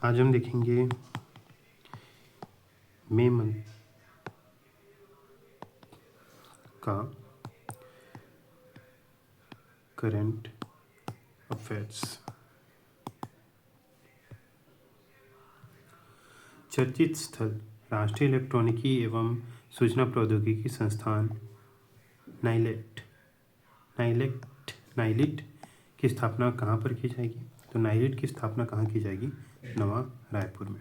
आज हम देखेंगे मई मंथ का करंट अफेयर्स। चर्चित स्थल राष्ट्रीय इलेक्ट्रॉनिकी एवं सूचना प्रौद्योगिकी संस्थान नाइलिट की स्थापना कहाँ पर की जाएगी? तो नाइलिट की स्थापना कहाँ की जाएगी? नवा रायपुर में।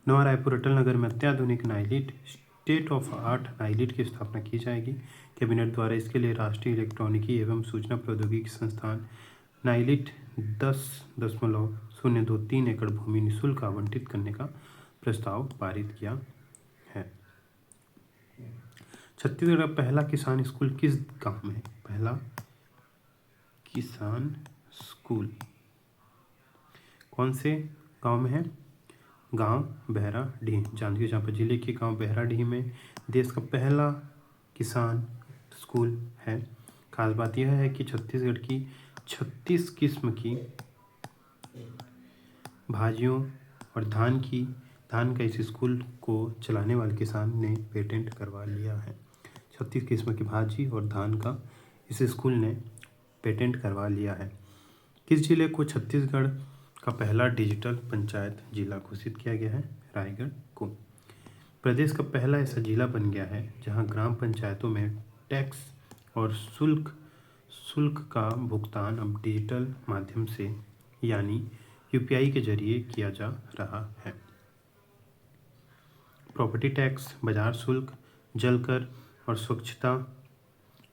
नवा रायपुर अटल नगर में अत्याधुनिक NIELIT state of art NIELIT की स्थापना की जाएगी। कैबिनेट द्वारा इसके लिए राष्ट्रीय इलेक्ट्रॉनिकी एवं सूचना प्रौद्योगिकी संस्थान नाइलिट 10.023 एकड़ भूमि निःशुल्क आवंटित करने का प्रस्ताव पारित किया है। छत्तीसगढ़ का पहला किसान स्कूल किस गांव में है? पहला किसान स्कूल कौन से गांव में है? गांव बहराडीह, जांजगीर चांपा जिले के गांव बहराडीह में देश का पहला किसान स्कूल है। खास बात यह है कि छत्तीसगढ़ की 36 किस्म की भाजियों और धान का इस स्कूल को चलाने वाले किसान ने पेटेंट करवा लिया है। 36 किस्म की भाजी और धान का इस स्कूल ने पेटेंट करवा लिया है। किस जिले को छत्तीसगढ़ का पहला डिजिटल पंचायत जिला घोषित किया गया है? रायगढ़ को। प्रदेश का पहला ऐसा जिला बन गया है जहां ग्राम पंचायतों में टैक्स और शुल्क का भुगतान अब डिजिटल माध्यम से यानी यूपीआई के जरिए किया जा रहा है। प्रॉपर्टी टैक्स, बाजार शुल्क, जल कर और स्वच्छता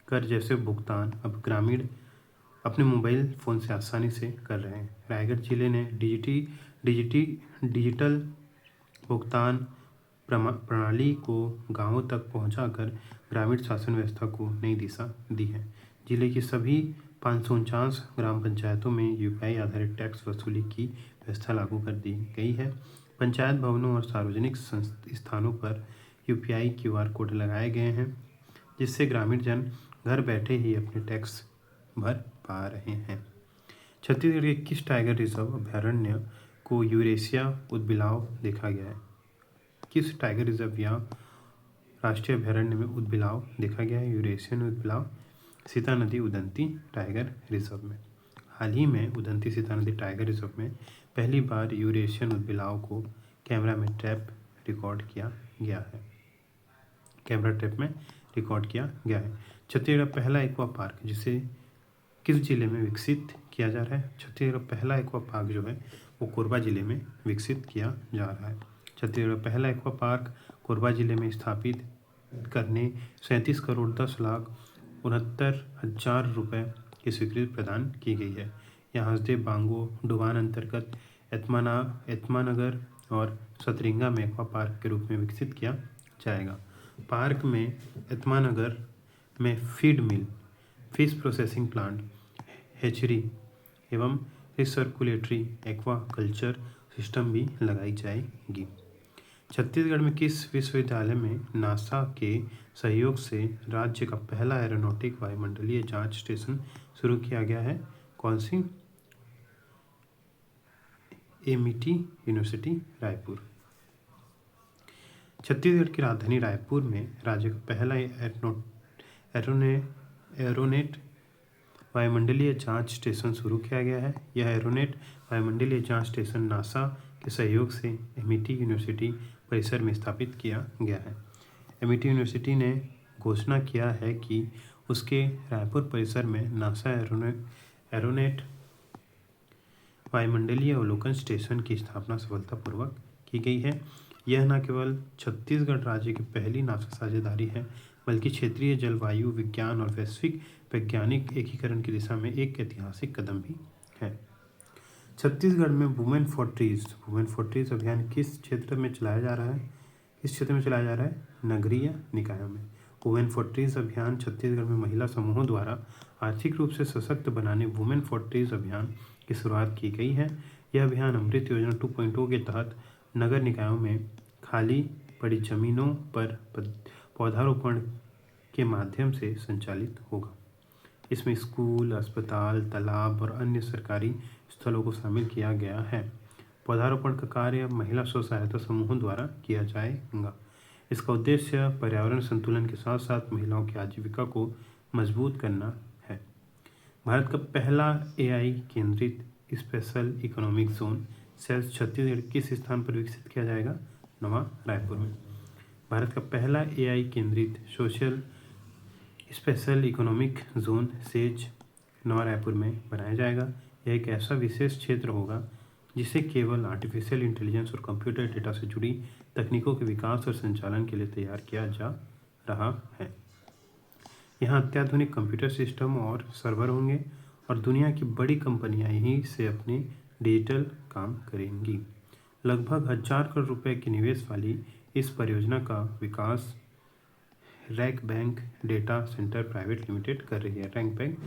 कर जैसे भुगतान अब ग्रामीण अपने मोबाइल फ़ोन से आसानी से कर रहे हैं। रायगढ़ जिले ने डिजिटल भुगतान प्रणाली को गांवों तक पहुंचाकर ग्रामीण शासन व्यवस्था को नई दिशा दी है। जिले की सभी 549 ग्राम पंचायतों में यूपीआई आधारित टैक्स वसूली की व्यवस्था लागू कर दी गई है। पंचायत भवनों और सार्वजनिक स्थानों पर यूपीआई क्यूआर कोड लगाए गए हैं, जिससे ग्रामीण जन घर बैठे ही अपने टैक्स भर पा रहे हैं। छत्तीसगढ़ के किस टाइगर रिजर्व अभयारण्य को यूरेशिया उदबिलाव देखा गया है? किस टाइगर रिजर्व या राष्ट्रीय अभयारण्य में उदबिलाव देखा गया है? यूरेशियन उदबिलाव सीता नदी उदंती टाइगर रिजर्व में। हाल ही में उदंती सीता नदी टाइगर रिजर्व में पहली बार यूरेशियन उदबिलाव को कैमरा में ट्रैप रिकॉर्ड किया गया है। छत्तीसगढ़ पहला एक्वा पार्क जिसे किस जिले में विकसित किया जा रहा है? छत्तीसगढ़ पहला एक्वा पार्क जो है वो कोरबा जिले में विकसित किया जा रहा है। छत्तीसगढ़ पहला एक्वा पार्क कोरबा जिले में स्थापित करने 37 करोड़ 10 लाख 69,000 रुपये की स्वीकृति प्रदान की गई है। यहाँ हसदेव बांगो डुबान अंतर्गत एत्मानगर और सतरिंगा में एक्वा पार्क के रूप में विकसित किया जाएगा। पार्क में एत्मानगर में फीड मिल, फिश प्रोसेसिंग प्लांट, हैचरी एवं रिसर्कुलेटरी एक्वा कल्चर सिस्टम भी लगाई जाएगी। छत्तीसगढ़ में किस विश्वविद्यालय में नासा के सहयोग से राज्य का पहला एरोनॉटिक वायुमंडलीय जांच स्टेशन शुरू किया गया है? कौन सी? एमिटी यूनिवर्सिटी रायपुर। छत्तीसगढ़ की राजधानी रायपुर में राज्य का पहला एरोनेट वायुमंडलीय जांच स्टेशन शुरू किया गया है। यह एरोनेट वायुमंडलीय जांच स्टेशन नासा के सहयोग से एमिटी यूनिवर्सिटी परिसर में स्थापित किया गया है। एमिटी यूनिवर्सिटी ने घोषणा किया है कि उसके रायपुर परिसर में नासा एरोनेट वायुमंडलीय अवलोकन स्टेशन की स्थापना सफलतापूर्वक की गई है। यह न केवल छत्तीसगढ़ राज्य की पहली नासा साझेदारी है, बल्कि क्षेत्रीय जलवायु विज्ञान और वैश्विक वैज्ञानिक एकीकरण की दिशा में एक ऐतिहासिक कदम भी है। छत्तीसगढ़ में वुमेन फॉर ट्रीज अभियान किस क्षेत्र में चलाया जा रहा है? नगरीय निकायों में। वुमेन फॉर ट्रीज अभियान छत्तीसगढ़ में महिला समूहों द्वारा आर्थिक रूप से सशक्त बनाने वुमेन फॉर ट्रीज अभियान की शुरुआत की गई है। यह अभियान अमृत योजना 2.0 के तहत नगर निकायों में खाली पड़ी जमीनों पर पौधारोपण के माध्यम से संचालित होगा। इसमें स्कूल, अस्पताल, तालाब और अन्य सरकारी स्थलों को शामिल किया गया है। पौधारोपण का कार्य महिला स्व सहायता समूहों द्वारा किया जाएगा। इसका उद्देश्य पर्यावरण संतुलन के साथ साथ महिलाओं की आजीविका को मजबूत करना है। भारत का पहला AI केंद्रित special economic zone cells Chhattisgarh किस स्थान पर विकसित किया जाएगा? नवा रायपुर में। भारत का पहला AI केंद्रित social special economic zone says नवा रायपुर में बनाया जाएगा। यह एक ऐसा विशेष क्षेत्र होगा जिसे केवल आर्टिफिशियल इंटेलिजेंस और कंप्यूटर डेटा से जुड़ी तकनीकों के विकास और संचालन के लिए तैयार किया जा रहा है। यहाँ अत्याधुनिक कंप्यूटर सिस्टम और सर्वर होंगे और दुनिया की बड़ी कंपनियां यहीं से अपने डिजिटल काम करेंगी। लगभग 1000 करोड़ रुपए के निवेश वाली इस परियोजना का विकास Rank Bank Data Centre Private Limited कर रही है। Rank Bank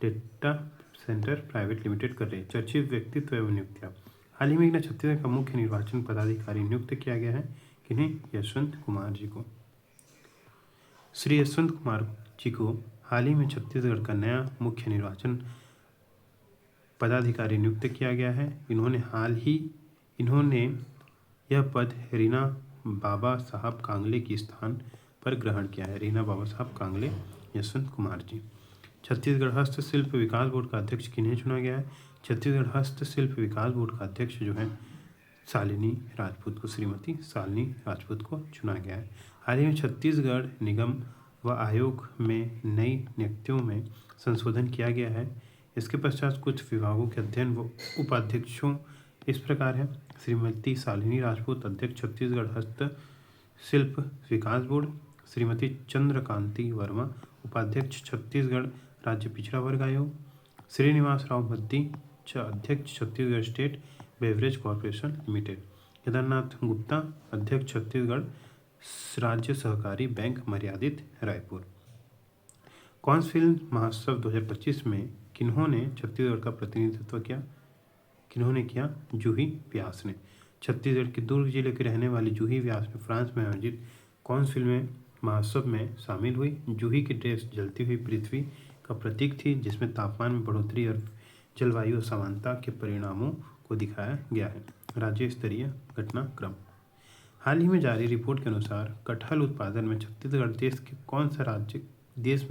Data Centre Private Limited कर रही है। चर्चित व्यक्तित्व एवं नियुक्तियाँ। हाल ही में छत्तीसगढ़ का मुख्य निर्वाचन पदाधिकारी नियुक्त किया गया है। किन्हें? यशवंत कुमार जी को। श्री यशवंत कुमार जी को हाल ही में छत्तीसगढ़ का नया मुख्य निर्वाचन पदाधिकारी नियुक्त किया गया है। इन्होंने यह पद रीना बाबा साहब कांगले के स्थान पर ग्रहण किया है। रीना बाबा साहब कांगले, यशवंत कुमार जी। छत्तीसगढ़ हस्तशिल्प विकास बोर्ड का अध्यक्ष किन्हें चुना गया है? छत्तीसगढ़ हस्तशिल्प विकास बोर्ड का अध्यक्ष जो है शालिनी राजपूत को, श्रीमती शालिनी राजपूत को चुना गया है। हाल ही में छत्तीसगढ़ निगम व आयोग में नई नियुक्तियों में संशोधन किया गया है। इसके पश्चात कुछ विभागों के अध्ययन व उपाध्यक्षों इस प्रकार है। श्रीमती शालिनी राजपूत, अध्यक्ष छत्तीसगढ़ हस्तशिल्प विकास बोर्ड। श्रीमती चंद्रकांति वर्मा, उपाध्यक्ष छत्तीसगढ़ राज्य पिछड़ा वर्ग आयोग। श्रीनिवास राव मद्दी, अध्यक्ष Chhattisgarh State beverage corporation limited. Kedarnath Gupta, अध्यक्ष छत्तीसगढ़ राज्य सहकारी बैंक मर्यादित रायपुर। कांस फिल्म महोत्सव 2025 में किन्होंने छत्तीसगढ़ का प्रतिनिधित्व किया? किन्होंने किया? जूही व्यास ने। छत्तीसगढ़ के दुर्ग जिले के रहने वाली जूही व्यास ने फ्रांस में आयोजित कांस फिल्म महोत्सव में शामिल हुई। जूही की ड्रेस जलती हुई पृथ्वी का प्रतीक थी, जिसमें तापमान में बढ़ोतरी और जलवायु असमानता के परिणामों को दिखाया गया है। राज्य स्तरीय घटनाक्रम। हाल ही में जारी रिपोर्ट के अनुसार कटहल उत्पादन में छत्तीसगढ़ देश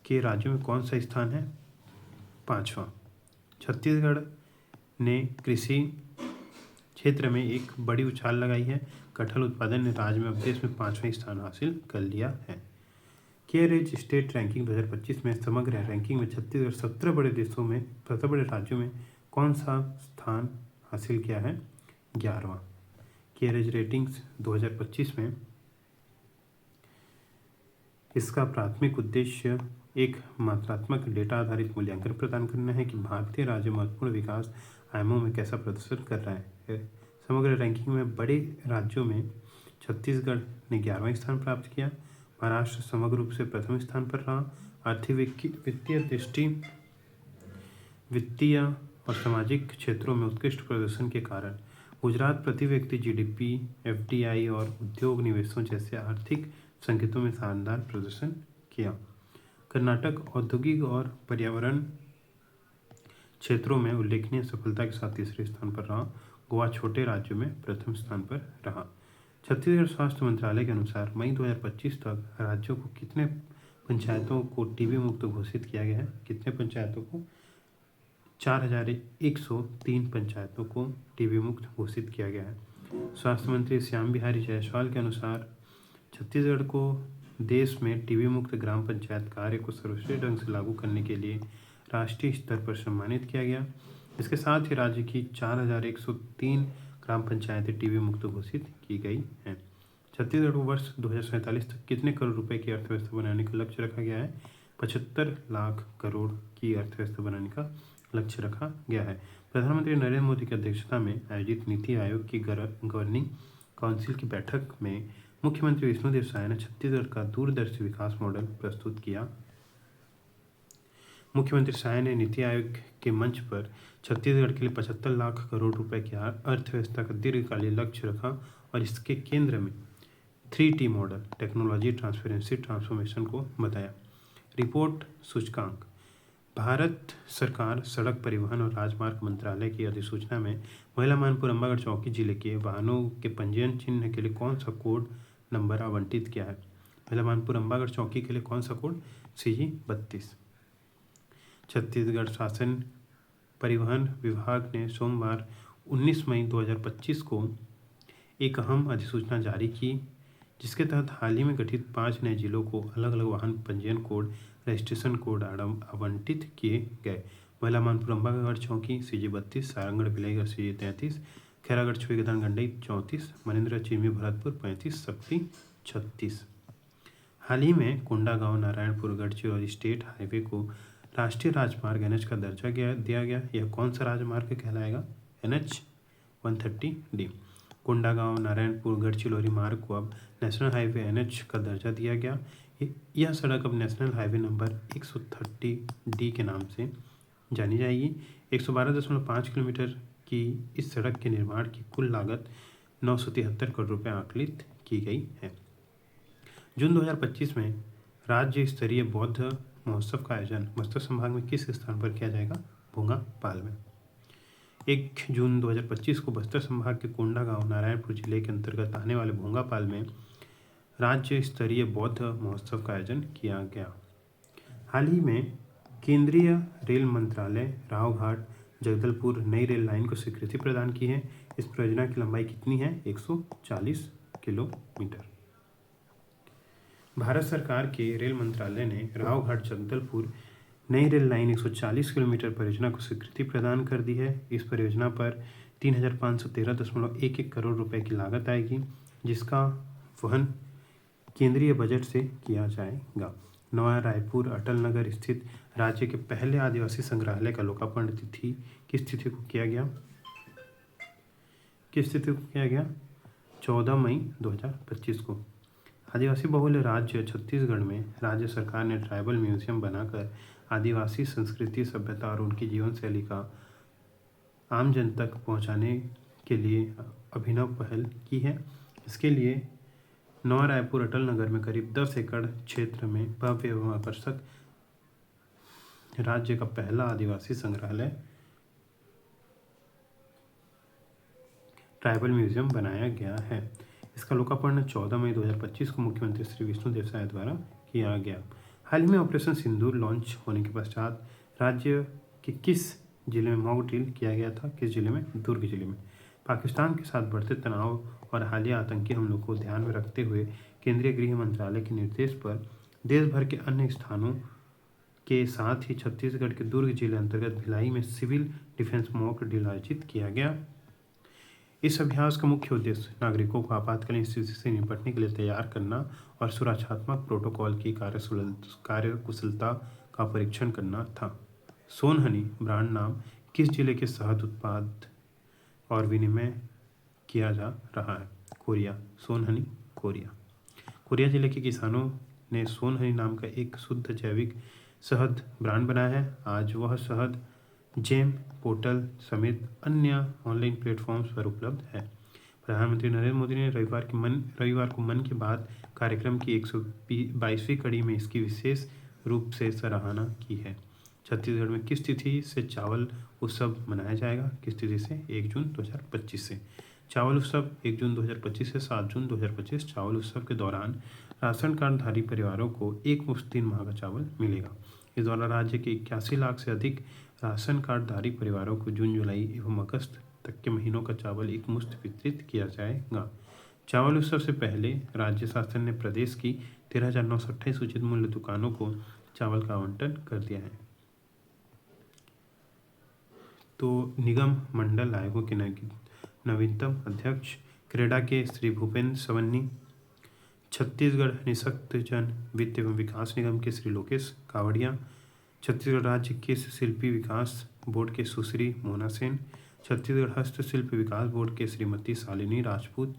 के राज्यों में कौन सा स्थान है? 5वां। छत्तीसगढ़ ने कृषि क्षेत्र में एक बड़ी उछाल लगाई है। कटहल उत्पादन ने राज्य में अब देश में 5वां स्थान हासिल कर लिया है। केयरेज स्टेट रैंकिंग 2025 में समग्र रैंकिंग में छत्तीसगढ़ 17 बड़े राज्यों में कौन सा स्थान हासिल किया है? 11वां। केयरेज रेटिंग्स 2025 में इसका प्राथमिक उद्देश्य एक मात्रात्मक डेटा आधारित मूल्यांकन प्रदान करना है कि भारतीय राज्य महत्वपूर्ण विकास आयामों में कैसा प्रदर्शन कर रहा है। समग्र रैंकिंग में बड़े राज्यों में छत्तीसगढ़ ने 11वां स्थान प्राप्त किया। महाराष्ट्र समग्र रूप से प्रथम स्थान पर रहा। आर्थिक वित्तीय और सामाजिक क्षेत्रों में उत्कृष्ट प्रदर्शन के कारण गुजरात प्रति व्यक्ति GDP, FDI और उद्योग निवेशों जैसे आर्थिक संकेतों में शानदार प्रदर्शन किया। कर्नाटक औद्योगिक और पर्यावरण क्षेत्रों में उल्लेखनीय सफलता के साथ तीसरे स्थान पर रहा। गोवा छोटे राज्यों में प्रथम स्थान पर रहा। छत्तीसगढ़ स्वास्थ्य मंत्रालय के अनुसार मई 2025 तक राज्यों को कितने पंचायतों को टीबी मुक्त घोषित किया गया है? कितने पंचायतों को? 4103 पंचायतों को टीबी मुक्त घोषित किया गया है। स्वास्थ्य मंत्री श्याम बिहारी जायसवाल के अनुसार छत्तीसगढ़ को देश में टीबी मुक्त ग्राम पंचायत कार्य को सर्वश्रेष्ठ ढंग से लागू करने के लिए राष्ट्रीय स्तर पर सम्मानित किया गया। इसके साथ ही राज्य की 4103 ग्राम पंचायतें टीबी मुक्त घोषित की गई हैं। छत्तीसगढ़ को वर्ष 2047 तक कितने करोड़ रुपए की अर्थव्यवस्था बनाने का लक्ष्य रखा गया है? 75 लाख करोड़ की अर्थव्यवस्था बनाने का लक्ष्य रखा गया है। प्रधानमंत्री नरेंद्र मोदी की अध्यक्षता में आयोजित नीति आयोग की गवर्निंग काउंसिल की बैठक में मुख्यमंत्री विष्णुदेव साय ने छत्तीसगढ़ का दूरदर्शी विकास मॉडल प्रस्तुत किया। मुख्यमंत्री साय ने नीति आयोग के मंच पर छत्तीसगढ़ के लिए 75 लाख करोड़ रुपए की अर्थव्यवस्था का दीर्घकालीन लक्ष्य रखा और इसके केंद्र में 3T model technology, transparency, transformation को बताया। रिपोर्ट सूचकांक। भारत सरकार सड़क परिवहन और राजमार्ग मंत्रालय की अधिसूचना में महिला मानपुर अम्बागढ़ चौकी जिले के वाहनों के पंजीयन चिन्ह के लिए कौन सा कोड नंबर आवंटित किया है? महिला मानपुर अम्बागढ़ चौकी के लिए कौन सा कोड? CG 32। छत्तीसगढ़ शासन परिवहन विभाग ने सोमवार 19 मई 2025 को एक अहम अधिसूचना जारी की, जिसके तहत हाल ही में गठित 5 नए जिलों को अलग अलग वाहन पंजीयन कोड रजिस्ट्रेशन कोड आवंटित किए गए। महिला मानपुर अम्बागढ़ चौकी CG 32, सारंगढ़ भिलाईगढ़ CG 33, खैरागढ़ छुईगदान गंडई 34, मनेन्द्र चिरमी भरतपुर 35, शक्ति 36। हाल ही में कोंडागांव नारायणपुर गढ़चिरौली स्टेट हाईवे को राष्ट्रीय राजमार्ग NH का दर्जा दिया गया। यह कौन सा राजमार्ग कहलाएगा? NH 130D। कोंडागांव नारायणपुर गढ़चिरौली मार्ग को अब नेशनल हाईवे NH का दर्जा दिया गया। यह सड़क अब नेशनल हाईवे नंबर 130D के नाम से जानी जाएगी। 112.5 किलोमीटर की इस सड़क के निर्माण की कुल लागत 973 करोड़ रुपये आकलित की गई है। जून 2025 में राज्य स्तरीय बौद्ध महोत्सव का आयोजन बस्तर संभाग में किस स्थान पर किया जाएगा? भोंगापाल में। 1 जून 2025 को बस्तर संभाग के कोंडागांव नारायणपुर जिले के अंतर्गत आने वाले भोंगापाल में राज्य स्तरीय बौद्ध महोत्सव का आयोजन किया गया। हाल ही में केंद्रीय रेल मंत्रालय रावघाट जगदलपुर नई रेल लाइन को स्वीकृति प्रदान की है। इस परियोजना की लंबाई कितनी है? 140 किलोमीटर। भारत सरकार के रेल मंत्रालय ने रावघाट जगदलपुर नई रेल लाइन 140 किलोमीटर परियोजना को स्वीकृति प्रदान कर दी है। इस परियोजना पर 3,513.11 करोड़ रुपए की लागत आएगी, जिसका वहन केंद्रीय बजट से किया जाएगा। नवा रायपुर अटल नगर स्थित राज्य के पहले आदिवासी संग्रहालय का लोकार्पण तिथि किस तिथि को किया गया? 14 मई 2025 को। आदिवासी बहुल राज्य छत्तीसगढ़ में राज्य सरकार ने ट्राइबल म्यूजियम बनाकर आदिवासी संस्कृति, सभ्यता और उनकी जीवन शैली का आम जन तक पहुंचाने के लिए अभिनव पहल की है। इसके लिए नवा रायपुर अटल नगर में करीब 10 एकड़ क्षेत्र में भव्य एवं आकर्षक राज्य का पहला आदिवासी संग्रहालय ट्राइबल म्यूजियम बनाया गया है। इसका लोकार्पण 14 मई 2025 को मुख्यमंत्री श्री विष्णुदेव साय द्वारा किया गया। हाल ही में ऑपरेशन सिंदूर लॉन्च होने के पश्चात राज्य के किस जिले में मॉक ड्रिल किया गया था? किस जिले में? दुर्ग जिले में। पाकिस्तान के साथ बढ़ते तनाव और हालिया आतंकी हमलों को ध्यान में रखते हुए केंद्रीय गृह मंत्रालय के निर्देश पर देश भर के अन्य स्थानों के साथ ही छत्तीसगढ़ के दुर्ग जिले अंतर्गत भिलाई में सिविल डिफेंस मॉक ड्रिल आयोजित किया गया। इस अभ्यास का मुख्य उद्देश्य नागरिकों को आपातकालीन स्थिति से निपटने के लिए तैयार करना और सुरक्षात्मक प्रोटोकॉल की कार्यकुशलता का परीक्षण करना था। सोनहनी ब्रांड नाम किस जिले के शहद उत्पाद और विनिमय किया जा रहा है? कोरिया। सोनहनी कोरिया जिले के किसानों ने सोनहनी नाम का एक शुद्ध जैविक शहद ब्रांड बनाया है। आज वह शहद जेम पोर्टल समेत अन्य ऑनलाइन प्लेटफॉर्म्स पर उपलब्ध है। प्रधानमंत्री नरेंद्र मोदी ने रविवार को मन की बात कार्यक्रम की 122वीं कड़ी में इसकी विशेष रूप से सराहना की है। छत्तीसगढ़ में किस तिथि से चावल उत्सव मनाया जाएगा? किस तिथि से? 1 जून 2025 से। चावल उत्सव 1 जून 2025 से 7 जून 2025। चावल उत्सव के दौरान राशन कार्डधारी परिवारों को एक मुश्त 3 माह का चावल मिलेगा। इस दौरान राज्य के 81 लाख से अधिक राशन कार्डधारी परिवारों को जून, जुलाई एवं अगस्त तक के महीनों का चावल एक मुश्त वितरित किया जाएगा। चावल उत्सव से पहले राज्य शासन ने प्रदेश की 13,928 उचित मूल्य दुकानों को चावल का आवंटन कर दिया है। तो निगम मंडल आयोगों के नवीनतम अध्यक्ष क्रेडा के श्री भूपेंद्र सवन्नी, छत्तीसगढ़ निःशक्त जन वित्त एवं विकास निगम के श्री लोकेश कावड़िया, छत्तीसगढ़ राज्य केश शिल्पी विकास बोर्ड के सुश्री मोना सेन, छत्तीसगढ़ हस्तशिल्प विकास बोर्ड के श्रीमती शालिनी राजपूत,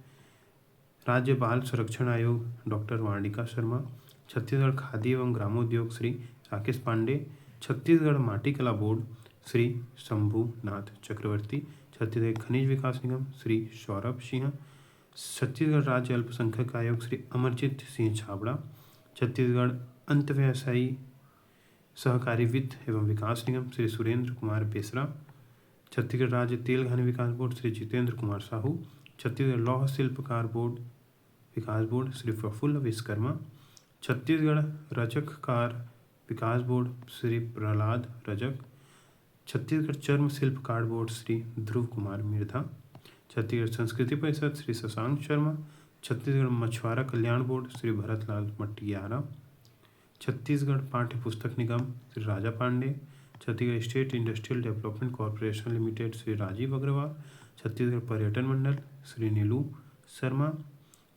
राज्य बाल संरक्षण आयोग डॉक्टर वार्णिका शर्मा, छत्तीसगढ़ खादी एवं ग्रामोद्योग श्री राकेश पांडे, छत्तीसगढ़ माटी कला बोर्ड श्री शंभुनाथ चक्रवर्ती, छत्तीसगढ़ खनिज विकास निगम श्री सौरभ सिंह, छत्तीसगढ़ राज्य अल्पसंख्यक आयोग श्री अमरजीत सिंह छाबड़ा, छत्तीसगढ़ अंतव्यवसायी सहकारी वित्त एवं विकास निगम श्री सुरेंद्र कुमार बेसरा। छत्तीसगढ़ राज्य तेल खनि विकास बोर्ड श्री जितेंद्र कुमार साहू। छत्तीसगढ़ लौह शिल्पकार बोर्ड विकास बोर्ड श्री प्रफुल्ल विश्वकर्मा। छत्तीसगढ़ रजककार विकास बोर्ड श्री प्रहलाद रजक। छत्तीसगढ़ चर्म शिल्पकार बोर्ड श्री ध्रुव कुमार मिर्धा। छत्तीसगढ़ संस्कृति परिषद श्री शशांक शर्मा। छत्तीसगढ़ मछुआरा कल्याण बोर्ड श्री भरतलाल मटियारा। छत्तीसगढ़ पाठ्य पुस्तक निगम Shri Raja Pandey. Chhattisgarh State Industrial Development Corporation Limited Shri Rajeev Agrawal. Chhattisgarh पर्यटन मंडल श्री नीलू शर्मा।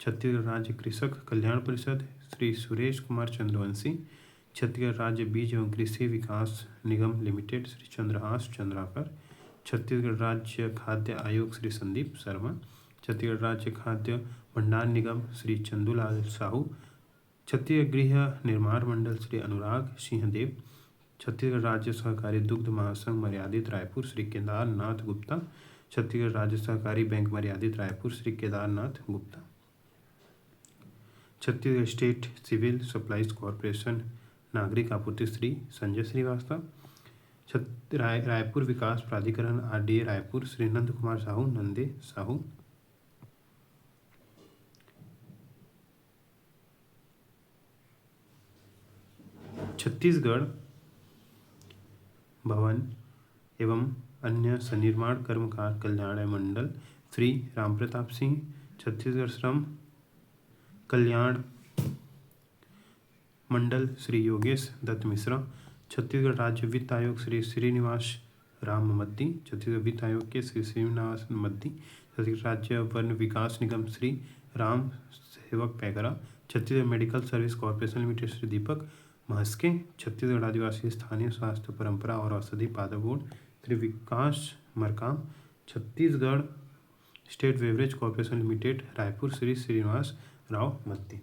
छत्तीसगढ़ राज्य कृषक कल्याण परिषद श्री सुरेश कुमार चंद्रवंशी। छत्तीसगढ़ राज्य बीज एवं कृषि विकास निगम लिमिटेड श्री चंद्रहास चंद्राकर। छत्तीसगढ़ राज्य खाद्य आयोग श्री संदीप शर्मा। छत्तीसगढ़ राज्य खाद्य भंडार निगम श्री चंदूलाल साहू। छत्तीसगढ़ गृह निर्माण मंडल श्री अनुराग सिंहदेव। छत्तीसगढ़ राज्य सहकारी दुग्ध महासंघ मर्यादित रायपुर श्री केदारनाथ गुप्ता। छत्तीसगढ़ राज्य सहकारी बैंक मर्यादित Raipur Shri Kedarnath Gupta. Chhattisgarh state civil supplies corporation नागरिक आपूर्ति श्री संजय श्रीवास्तव। रायपुर विकास प्राधिकरण RDA रायपुर श्री नंद कुमार साहू नंदे साहू। छत्तीसगढ़ भवन एवं अन्य सन्निर्माण कर्मकार कल्याण मंडल श्री रामप्रताप सिंह। छत्तीसगढ़ श्रम कल्याण मंडल श्री योगेश दत्त मिश्रा। छत्तीसगढ़ राज्य वित्त आयोग श्री श्रीनिवास राम मद्दी। छत्तीसगढ़ वित्त आयोग के श्री श्रीनिवास मद्दी। छत्तीसगढ़ राज्य वन विकास निगम Shri Ram Sevak Paigra. Chhattisgarh Medical Service Corporation Limited Shri Deepak Mhaske. Chhattisgarh आदिवासी स्थानीय स्वास्थ्य परंपरा और औषधि पादप board Shri Vikas Markam. Chhattisgarh State Beverage Corporation Limited Raipur Shri Srinivas Rao मद्दी।